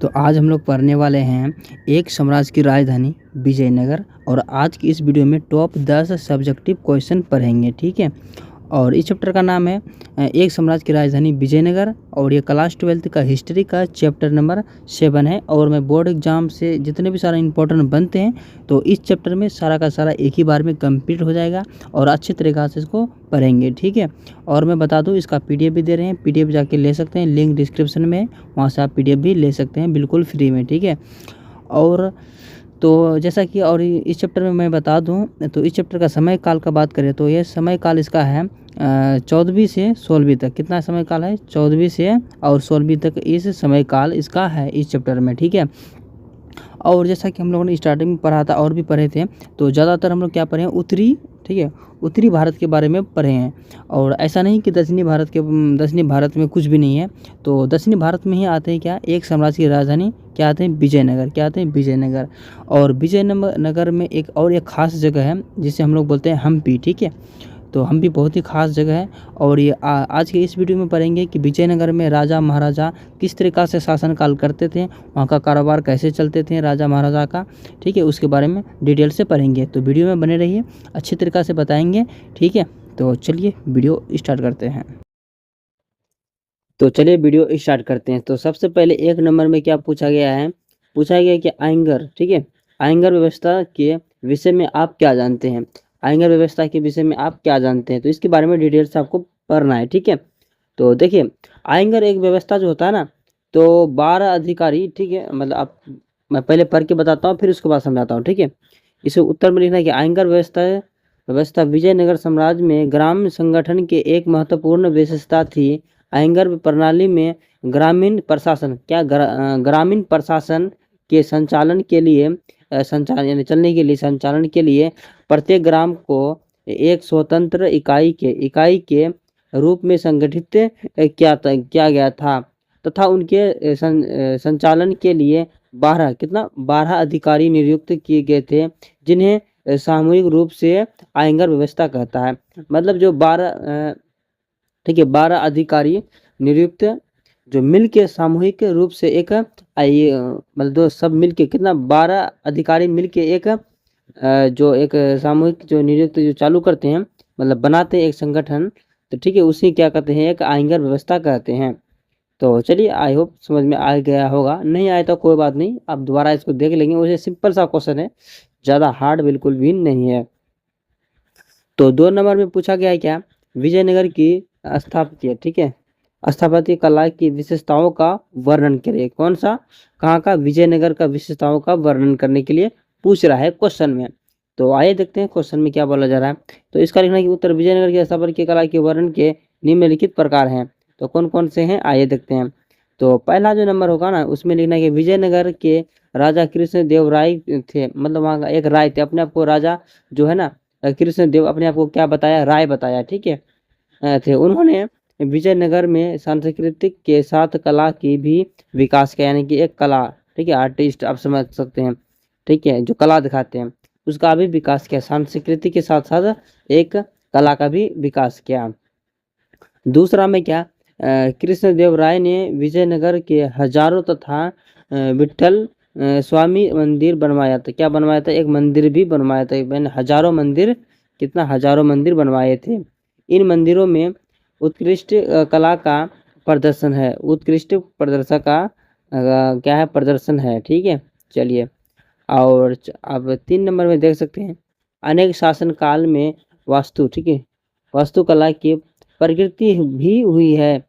तो आज हम लोग पढ़ने वाले हैं एक साम्राज्य की राजधानी विजयनगर। और आज की इस वीडियो में टॉप 10 सब्जेक्टिव क्वेश्चन पढ़ेंगे, ठीक है। और इस चैप्टर का नाम है एक साम्राज्य की राजधानी विजयनगर, और ये क्लास 12 का हिस्ट्री का चैप्टर नंबर 7 है। और मैं बोर्ड एग्जाम से जितने भी सारे इंपॉर्टेंट बनते हैं तो इस चैप्टर में सारा का सारा एक ही बार में कंप्लीट हो जाएगा और अच्छे तरीक़ा से इसको पढ़ेंगे, ठीक है। और मैं बता दूं, इसका पीडीएफ भी दे रहे हैं, पीडीएफ जाके ले सकते हैं, लिंक डिस्क्रिप्शन में, वहाँ से आप पीडीएफ भी ले सकते हैं बिल्कुल फ्री में, ठीक है। और तो जैसा कि और इस चैप्टर में मैं बता दूं, तो इस चैप्टर का समय काल का बात करें तो ये समय काल इसका है 14वीं से 16वीं तक। कितना समय काल है? 14वीं से और 16वीं तक इस समय काल इसका है इस चैप्टर में, ठीक है। और जैसा कि हम लोगों ने स्टार्टिंग में पढ़ा था और भी पढ़े थे, तो ज़्यादातर हम लोग क्या पढ़े हैं? उत्तरी, ठीक है, उत्तरी भारत के बारे में पढ़े हैं। और ऐसा नहीं कि दक्षिणी भारत में कुछ भी नहीं है। तो दक्षिणी भारत में ही आते हैं क्या? एक साम्राज्य की राजधानी क्या आते हैं? विजयनगर। क्या आते हैं? विजयनगर। और विजयनगर में एक खास जगह है जिसे हम लोग बोलते हैं हम्पी, ठीक है। तो हम्पी बहुत ही खास जगह है। और ये आज के इस वीडियो में पढ़ेंगे कि विजयनगर में राजा महाराजा किस तरीक़ा से शासनकाल करते थे, वहाँ का कारोबार कैसे चलते थे राजा महाराजा का, ठीक है। उसके बारे में डिटेल से पढ़ेंगे। तो वीडियो में बने रहिए, अच्छी तरीक़ा से बताएंगे, ठीक है। तो चलिए वीडियो स्टार्ट करते हैं। तो चलिए वीडियो स्टार्ट करते हैं। तो सबसे पहले एक नंबर में क्या पूछा गया है? पूछा गया कि आयंगर, ठीक है, आयंगर व्यवस्था के विषय में आप क्या जानते हैं? आयंगर व्यवस्था के विषय में आप क्या जानते हैं? तो इसके बारे में डिटेल से आपको पढ़ना है, ठीक है। तो देखिए, आयंगर एक व्यवस्था जो होता है ना, तो 12 अधिकारी, ठीक है, मतलब आप, मैं पहले पढ़ के बताता हूँ फिर उसके बाद समझाता हूँ, ठीक है। इसे उत्तर में लिखना है कि आयंगर व्यवस्था विजयनगर साम्राज्य में ग्राम संगठन के एक महत्वपूर्ण विशेषता थी। आयंगर प्रणाली में ग्रामीण प्रशासन ग्रामीण प्रशासन के संचालन के लिए संचालन के लिए प्रत्येक ग्राम को एक स्वतंत्र इकाई के रूप में संगठित किया गया था तथा उनके संचालन के लिए 12 अधिकारी नियुक्त किए गए थे, जिन्हें सामूहिक रूप से आयंगर व्यवस्था कहता है। मतलब जो 12, ठीक है, 12 अधिकारी नियुक्त जो मिल के सामूहिक रूप से एक मतलब दो सब मिल के कितना 12 अधिकारी मिल के एक जो एक सामूहिक जो नियुक्त जो चालू करते हैं, मतलब बनाते हैं एक संगठन, तो ठीक है, उसी क्या कहते हैं? एक आयंगर व्यवस्था कहते हैं। तो चलिए, आई होप समझ में आ गया होगा, नहीं आया तो कोई बात नहीं, आप दोबारा इसको देख लेंगे। वैसे सिंपल सा क्वेश्चन है, ज़्यादा हार्ड बिल्कुल भी नहीं है। तो 2 नंबर में पूछा गया है क्या? विजयनगर की स्थापत्य, ठीक है, स्थापत्य कला की विशेषताओं का वर्णन करिए। कौन सा? कहाँ का? विजयनगर का विशेषताओं का वर्णन करने के लिए पूछ रहा है क्वेश्चन में। तो आइए देखते हैं क्वेश्चन में क्या बोला जा रहा है। तो इसका लिखना है कि उत्तर विजयनगर की स्थापत्य कला के वर्णन के निम्नलिखित प्रकार हैं। तो कौन कौन से हैं? आइए देखते हैं। तो पहला जो नंबर होगा ना, उसमें लिखना है कि विजयनगर के राजा कृष्ण देव राय थे। मतलब वहाँ का एक राय थे, अपने आप को राजा जो है ना, कृष्ण देव अपने आप को क्या बताया? राय बताया, ठीक है, थे। उन्होंने विजयनगर में सांस्कृतिक के साथ कला की भी विकास किया, यानी कि एक कला, ठीक है, आर्टिस्ट आप समझ सकते हैं, ठीक है, जो कला दिखाते हैं उसका भी विकास किया। सांस्कृतिक के साथ साथ एक कला का भी विकास किया। दूसरा में क्या? कृष्ण देव राय ने विजयनगर के हजारों तथा विट्ठल स्वामी मंदिर बनवाया था। क्या बनवाया था? एक मंदिर भी बनवाया था। मैंने हजारों मंदिर, कितना? हजारों मंदिर बनवाए थे। इन मंदिरों में उत्कृष्ट कला का प्रदर्शन है। उत्कृष्ट प्रदर्शन का क्या है? प्रदर्शन है, ठीक है। चलिए, और अब 3 नंबर में देख सकते हैं, अनेक शासन काल में वास्तु, ठीक है, वास्तुकला की प्रकृति भी हुई है।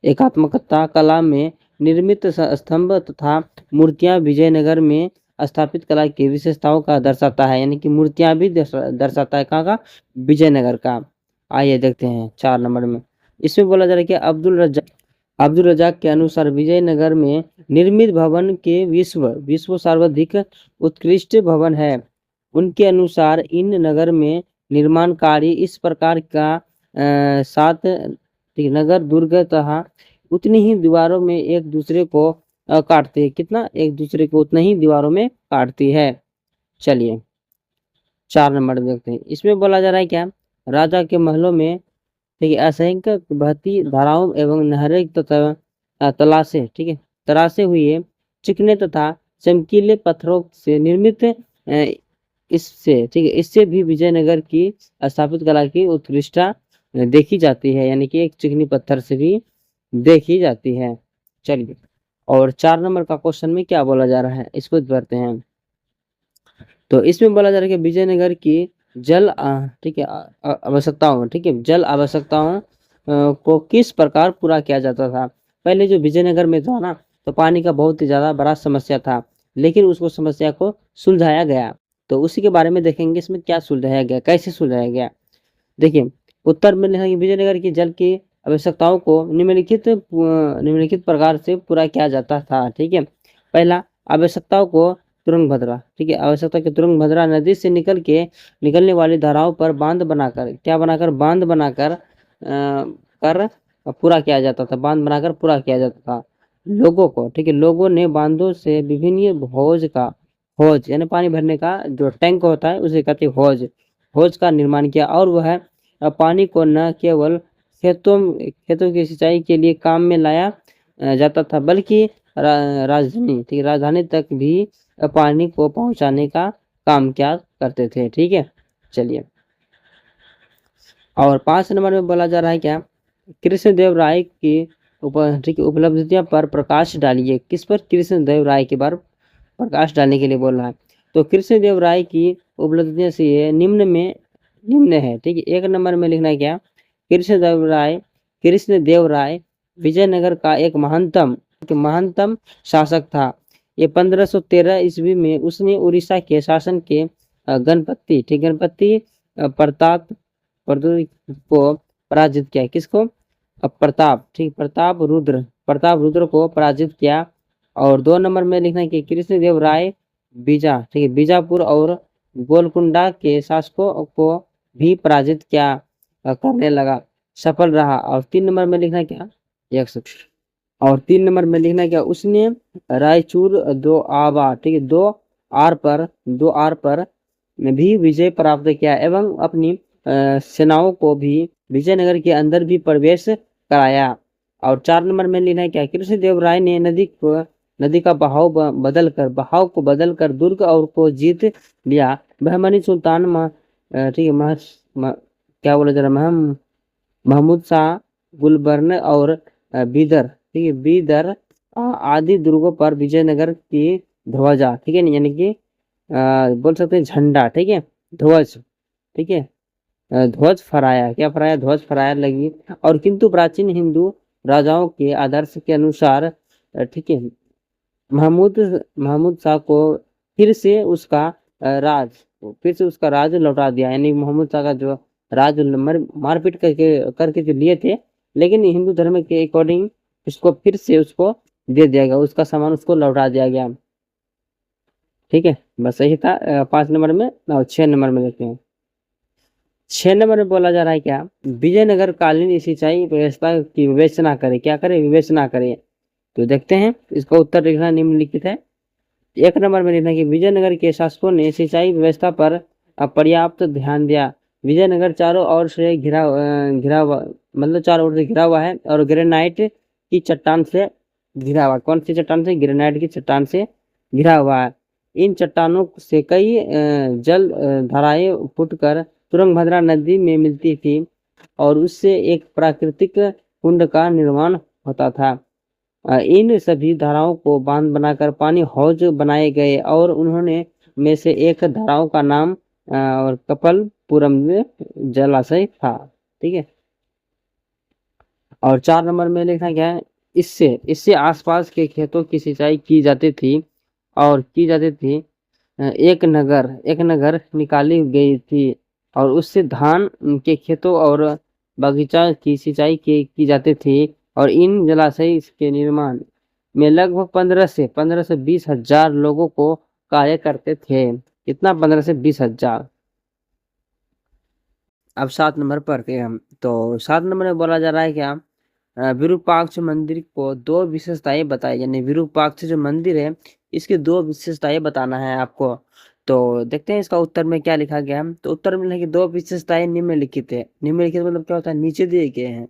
एकात्मकता कला में निर्मित स्तंभ तथा मूर्तियां विजयनगर में स्थापित कला की विशेषताओं का दर्शाता है, यानी कि मूर्तियां भी दर्शाता है। कहाँ का? विजयनगर का। आइए देखते हैं 4 नंबर में। इसमें बोला जा रहा है कि अब्दुल रजाक के अनुसार विजयनगर में निर्मित भवन के विश्व सर्वाधिक उत्कृष्ट भवन है। उनके अनुसार इन नगर में निर्माण कार्य इस प्रकार का 7 नगर दुर्ग तथा उतनी ही दीवारों में एक दूसरे को काटते हैं। कितना? एक दूसरे को उतना ही दीवारों में काटती है। चलिए 4 नंबर देखते हैं। इसमें बोला जा रहा है क्या? राजा के महलों में, ठीक है, असंख्य बहती धाराओं एवं नहरें तथा तलाशें, ठीक है, तरासे हुए चिकने तथा चमकीले पत्थरों से निर्मित इससे, ठीक है, इससे भी विजयनगर की स्थापित कला की उत्कृष्टता देखी जाती है, यानी कि एक चिकनी पत्थर से भी देखी जाती है। चलिए, और 4 नंबर का क्वेश्चन में क्या बोला जा रहा है, इसको पढ़ते हैं। तो इसमें बोला जा रहा है कि विजयनगर की जल ठीक है आवश्यकताओं, ठीक है, जल आवश्यकताओं को किस प्रकार पूरा किया जाता था। पहले जो विजयनगर में था ना, तो पानी का बहुत ही ज़्यादा बड़ा समस्या था, लेकिन उसको समस्या को सुलझाया गया। तो उसी के बारे में देखेंगे, इसमें क्या सुलझाया गया, कैसे सुलझाया गया। देखिए, उत्तर में लिखा कि विजयनगर की जल की आवश्यकताओं को निम्नलिखित प्रकार से पूरा किया जाता था। ठीक है, पहला, आवश्यकताओं को तुरंगभद्रा, ठीक है, आवश्यकता के तुरंगभद्रा नदी से निकलने वाली धाराओं पर बांध बनाकर, क्या बनाकर, बांध बनाकर कर पूरा किया जाता था, बांध बनाकर पूरा किया जाता था। लोगों को, ठीक है, लोगों ने बांधों से विभिन्न हौज यानी पानी भरने का जो टैंक होता है उसे कहते हैं हौज का निर्माण किया, और वह पानी को न केवल खेतों की सिंचाई के लिए काम में लाया जाता था, बल्कि राजधानी, ठीक है, राजधानी तक भी पानी को पहुंचाने का काम क्या करते थे। ठीक है, चलिए, और 5 नंबर में बोला जा रहा है क्या, कृष्णदेव राय की ठीक है उपलब्धियों पर प्रकाश डालिए। किस पर, कृष्णदेव राय के बारे प्रकाश डालने के लिए बोल रहा है। तो कृष्णदेव राय की उपलब्धियां से ये निम्न है, ठीक है। 1 नंबर में लिखना है क्या, कृष्णदेव राय विजयनगर का एक महानतम शासक था। ये 1513 ईस्वी में उसने उड़ीसा के शासन के गणपति प्रताप को पराजित किया। किसको, प्रताप, ठीक, प्रताप रुद्र को पराजित किया। और 2 नंबर में लिखना है कि कृष्णदेव राय ठीक है, बीजापुर और गोलकुंडा के शासकों को भी पराजित क्या करने लगा, सफल रहा। और 3 नंबर में लिखना क्या, और 3 नंबर में लिखना क्या, उसने रायचूर ठीक है, दो आर पर भी विजय प्राप्त किया एवं अपनी सेनाओं को भी विजयनगर के अंदर भी प्रवेश कराया। और 4 नंबर में लिखना है क्या, कृष्णदेव राय ने नदी का बहाव को बदलकर दुर्ग और को जीत लिया। बहमनी सुल्तान ठीक है, क्या बोला जा रहा है, महमूद शाह गुलबर्न और बीदर, ठीक है, बीदर आदि दुर्गों पर विजयनगर की ध्वजा, ठीक है, यानी कि बोल सकते हैं झंडा, ठीक है, ध्वज, ठीक है, ध्वज फहराया, क्या फहराया, ध्वज फहराया लगी। और किंतु प्राचीन हिंदू राजाओं के आदर्श के अनुसार, ठीक है, महमूद शाह को फिर से उसका राज लौटा दिया, यानी महमूद शाह का जो राज मारपीट करके जो लिए थे, लेकिन हिंदू धर्म के अकॉर्डिंग उसको फिर से उसको दे दिया गया, उसका सामान उसको लौटा दिया गया। ठीक है, बस यही था 5 नंबर में। और 6 नंबर में देखते हैं। 6 नंबर में बोला जा रहा है क्या, विजयनगर कालीन सिंचाई व्यवस्था की विवेचना करे, क्या करे, विवेचना करे। तो देखते हैं, इसका उत्तर लिखना निम्नलिखित है। 1 नंबर में लिखना कि विजयनगर के शासकों ने सिंचाई व्यवस्था पर पर्याप्त ध्यान दिया। विजयनगर चारों ओर से घिरा हुआ, मतलब चारों ओर से घिरा हुआ है और ग्रेनाइट की चट्टान से घिरा हुआ। कौन सी चट्टान से, ग्रेनाइट की चट्टान से घिरा हुआ है। इन चट्टानों से कई जल धाराएं फूटकर तुरंगभद्रा नदी में मिलती थी और उससे एक प्राकृतिक कुंड का निर्माण होता था। इन सभी धाराओं को बांध बनाकर पानी हौज बनाए गए और उन्होंने में से एक धाराओं का नाम और कपलपुरम में जलाशय था। ठीक है, और 4 नंबर में लिखना क्या है, इससे आसपास के खेतों की सिंचाई की जाती थी और एक नगर निकाली गई थी और उससे धान के खेतों और बगीचा की सिंचाई की जाती थी। और इन जलाशय के निर्माण में लगभग 15 से 20 हजार लोगों को कार्य करते थे। कितना, 15 से 20 हजार। अब 7 नंबर पर के हम, तो 7 नंबर में बोला जा रहा है क्या, विरूपाक्ष मंदिर को 2 विशेषताएं बताई, यानी विरूपाक्ष जो मंदिर है इसके 2 विशेषताएं बताना है आपको। तो देखते हैं इसका उत्तर में क्या लिखा गया। तो उत्तर में लिखा कि 2 विशेषताएं निम्नलिखित है। निम्नलिखित मतलब क्या होता है, नीचे दिए गए हैं।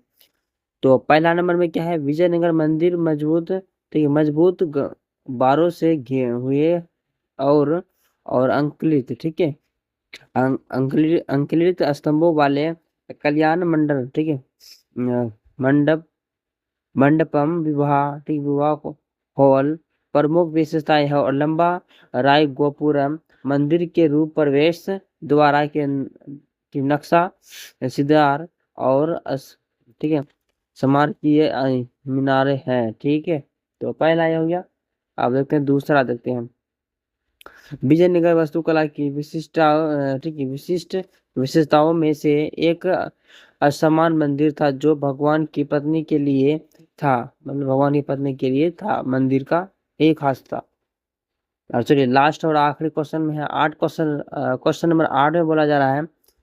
तो पहला नंबर में क्या है, विजयनगर मंदिर मजबूत ठीक है, मजबूत बारों से घे हुए और अंकुलित, ठीक है, अंकुलित स्तंभों वाले कल्याण मंडल, ठीक है, मंडप मंडपम विवाह, ठीक, विवाह हॉल प्रमुख विशेषताएं है, और लंबा राय गोपुरम मंदिर के रूप प्रवेश द्वारा की नक्शा सिद्धार और ठीक है, स्मारकीय मीनारे हैं, ठीक है। तो पहला ये हो गया। अब देखते हैं दूसरा, देखते हैं विजयनगर वास्तुकला की ठीक है, विशिष्ट विशेषताओं में से एक असमान मंदिर था जो भगवान की पत्नी के लिए था, मतलब भगवान की पत्नी के लिए था, मंदिर का एक खास था। अब चलिए लास्ट और आखिरी क्वेश्चन में है, 8 क्वेश्चन, क्वेश्चन नंबर 8 में बोला जा रहा है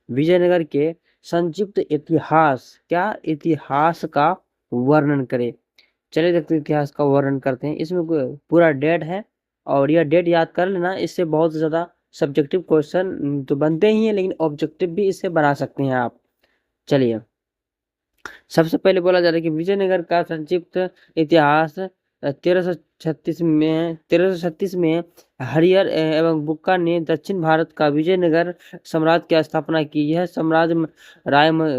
विजयनगर के संक्षिप्त इतिहास, क्या इतिहास का वर्णन करें। चलिए देखते हैं इतिहास का वर्णन करते हैं। इसमें पूरा डेट है, और यह डेट याद कर लेना, इससे बहुत ज़्यादा सब्जेक्टिव क्वेश्चन तो बनते ही हैं, लेकिन ऑब्जेक्टिव भी इससे बना सकते हैं आप। चलिए, सबसे पहले बोला जा रहा है कि विजयनगर का संक्षिप्त इतिहास 1336 में हरियर एवं बुक्का ने दक्षिण भारत का विजयनगर साम्राज्य की स्थापना की। यह साम्राज्य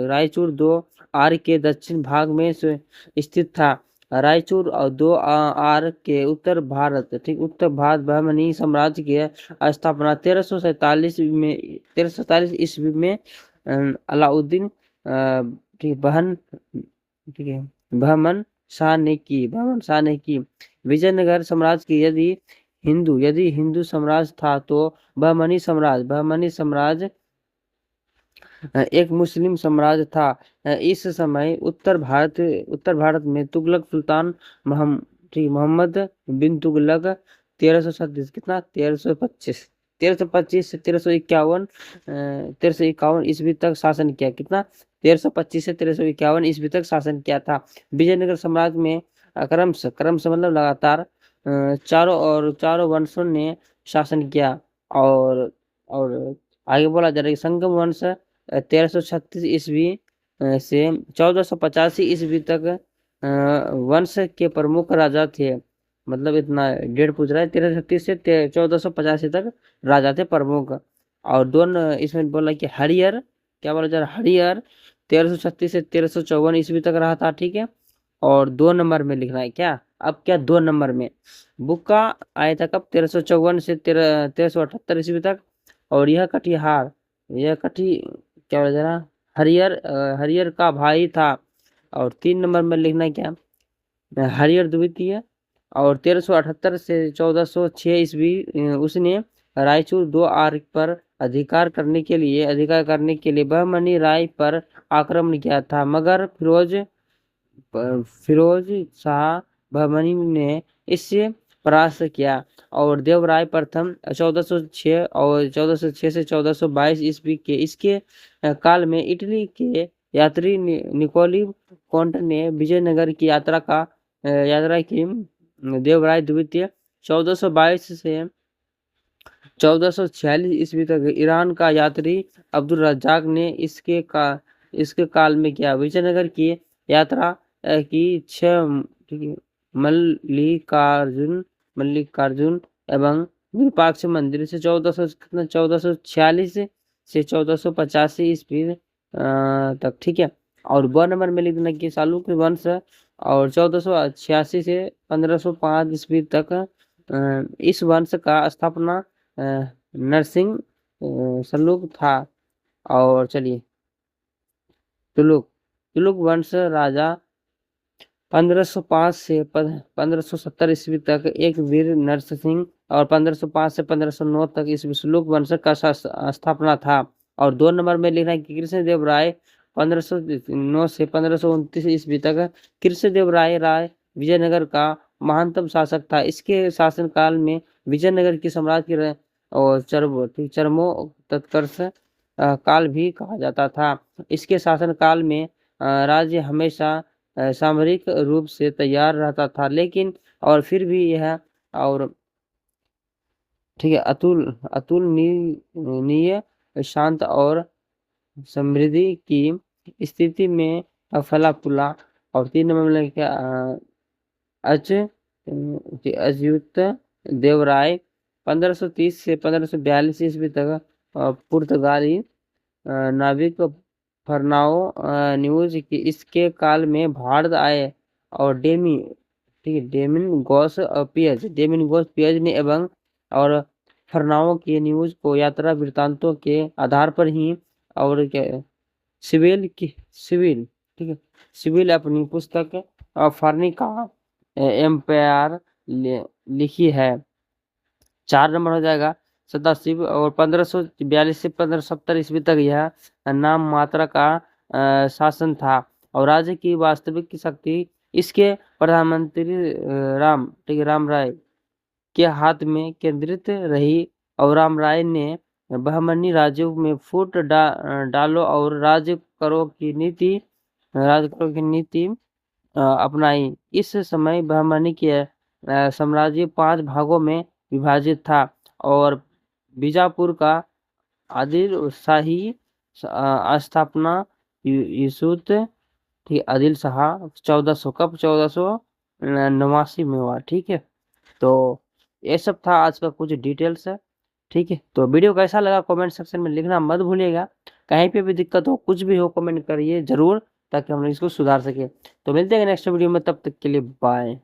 रायचूर 2 आर के दक्षिण भाग में स्थित था। रायचूर और 2 आर के उत्तर भारत, ठीक, उत्तर भारत बहमनी साम्राज्य की स्थापना 1347 ईस्वी में अलाउद्दीन ठीक, ठीक है, बहमन शाह ने की। विजयनगर साम्राज्य की यदि हिंदू साम्राज्य था, तो बहमनी साम्राज्य एक मुस्लिम साम्राज्य था। इस समय उत्तर भारत में तुगलक सुल्तान मोहम्मद बिन तुगलक 1337, कितना, 1325 से 1351 ईस्वी तक शासन किया। कितना, 1325 से 1351 ईस्वी तक शासन किया था। विजयनगर साम्राज्य में क्रम से मतलब लगातार चारों वंशों ने शासन किया। और आगे बोला जा रहा है संगम वंश 1336 ईस्वी से 1485 ईस्वी तक वंश के प्रमुख राजा थे। मतलब इतना डेढ़ पूछ रहा है, 1336 से 1485 तक राजा थे प्रमुख। और दोनों इसमें बोला कि हरियर, क्या बोला जा रहा है, हरियर 1336 से 1354 ईस्वी तक रहा था, ठीक है। और 2 नंबर में लिखना है क्या, अब क्या 2 नंबर में बुक्का आया था कब, 1354 से 1378 ईस्वी तक। और यह कटिहार, क्या बोला जा रहा, हरियर का भाई था। और 3 नंबर में लिखना है क्या, हरियर द्वितीय। और 1378 से 1406 ईस्वी उसने रायचूर 2 आर पर अधिकार करने के लिए बहमनी राय पर आक्रमण किया था, मगर फिरोज शाह बहमनी ने इससे परास्त किया। और देवराय प्रथम 1406 और 1406 से 1422 ईस्वी के इसके काल में इटली के यात्री निकोली कोंट ने विजयनगर की यात्रा की। देवराय द्वितीय 1422 से 1446 ईस्वी तक ईरान का यात्री अब्दुल रज्जाक ने इसके काल में किया। विजयनगर की यात्रा की 6, ठीक है, मल्लिकार्जुन एवं विरूपाक्ष मंदिर से 1446 से 1485 ईस्वी तक, ठीक है। और 2 नंबर में लिख देना कि चालुक्य वंश और 1486 से 1505 ईस्वी तक इस वंश का स्थापना नरसिंह सल्लुक था। और चलिए तुलुक वंश राजा 1505 से 1570 ईस्वी तक एक वीर नरसिंह, और 1505 से 1509 तक इस तुलुक वंश का स्थापना था। और 2 नंबर में लिखना है कि कृष्णदेव राय 1509 से 1529 ईस्वी तक कृष्णदेव राय विजयनगर का महानतम शासक था। इसके शासनकाल में विजयनगर की साम्राज्य की और चरमोत्कर्ष काल भी कहा जाता था। इसके शासनकाल में राज्य हमेशा सामरिक रूप से तैयार रहता था, लेकिन और फिर भी यह और ठीक है अतुलनीय शांत और समृद्धि की स्थिति में फला फूला। और 3 नंबर में क्या, अच्युत देवराय 1530 से 1542 ईस्वी तक पुर्तगाली नाविक फरनाओ न्यूज की इसके काल में भारत आए और ठीक है, डेमिन गोस पियज ने एवं और फरनाओ की न्यूज को यात्रा वृत्तांतों के आधार पर ही और क्या ठीक है, सिविल अपनी पुस्तक फर्निका एम्पायर लिखी है। 4 नंबर हो जाएगा सदाशिव, और 1542 से 1570 ईस्वी तक यह नाम मात्रा का शासन था और राज्य की वास्तविक शक्ति इसके प्रधानमंत्री राम राय के हाथ में केंद्रित रही और राम राय ने बहमनी राज्यों में फूट डालो और राज्य करों की नीति अपनाई। इस समय बहमनी के साम्राज्य 5 भागों में विभाजित था और बीजापुर का आदिल शाही स्थापना यूसुफ ठीक आदिल शाह 1489 में हुआ। ठीक है, तो ये सब था आज का कुछ डिटेल्स है। ठीक है, तो वीडियो कैसा लगा कमेंट सेक्शन में लिखना मत भूलिएगा। कहीं पे भी दिक्कत हो, कुछ भी हो, कमेंट करिए जरूर, ताकि हम इसको सुधार सके। तो मिलते हैं नेक्स्ट वीडियो में, तब तक के लिए बाय।